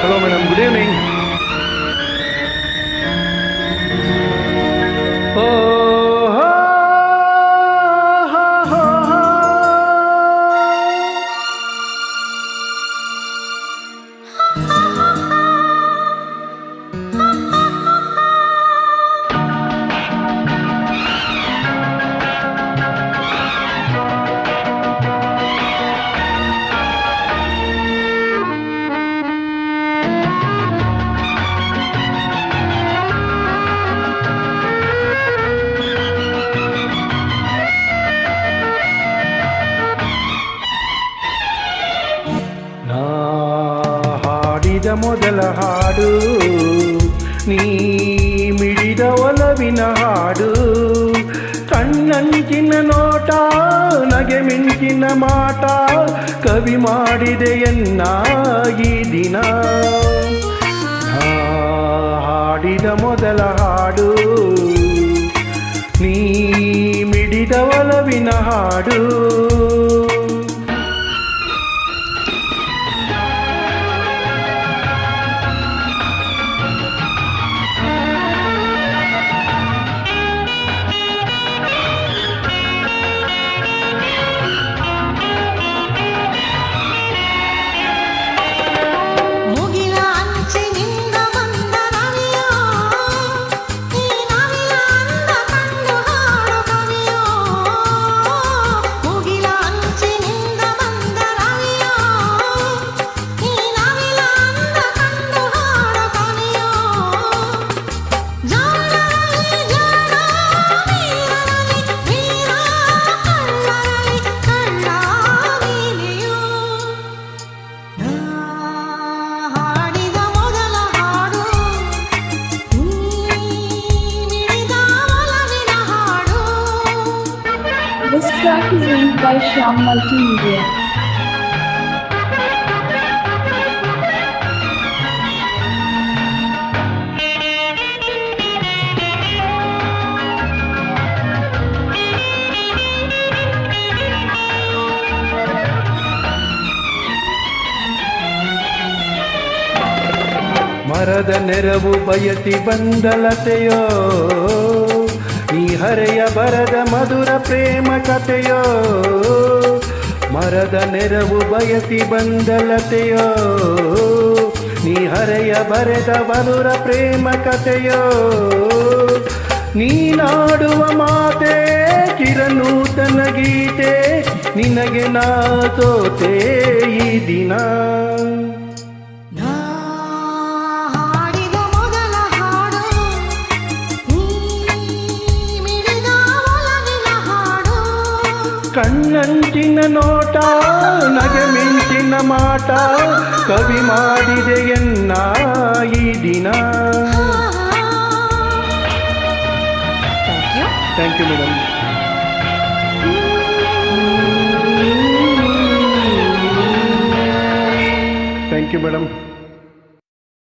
Hello madam, good evening. ಓ ಹಾಡಿದ ಮೊದಲ ಹಾಡು ನೀ ಮಿಡಿದ ಒಲವಿನ ಹಾಡು, ಕಣ್ಣಂಚಿನ ನೋಟ ನಗೆ ಮಿಂಚಿನ ಮಾಟ, ಕವಿ ಮಾಡಿದೆಯನ್ನ ಈ ದಿನ. ಹಾಡಿದ ಮೊದಲ ಹಾಡು ನೀ ಮಿಡಿದ ಒಲವಿನ ಹಾಡು. This track is linked by Shyam Multimedia. ಮರದ ನೆರವು ಬಯಸಿ ಬಂದಲತೆಯೋ, ನೀ ಹರೆಯ ಬರದ ಮಧುರ ಪ್ರೇಮ ಕಥೆಯೋ. ಮರದ ನೆರವು ಬಯಸಿ ಬಂದಲತೆಯೋ, ನೀ ಹರೆಯ ಬರೆದ ಮಧುರ ಪ್ರೇಮ ಕಥೆಯೋ. ನೀನಾಡುವ ಮಾತೆ ಚಿರನೂತನ ಗೀತೆ, ನಿನಗೆ ನಾ ಸೋತೆ ಈ ದಿನ. ಕಣ್ಣಂಚಿನ ನೋಟ ನಗೆ ಮಿಂಚಿನ ಮಾಟ, ಕವಿ ಮಾಡಿದೆಯನ್ನ ಈ ದಿನ. Thank you madam. Thank you madam.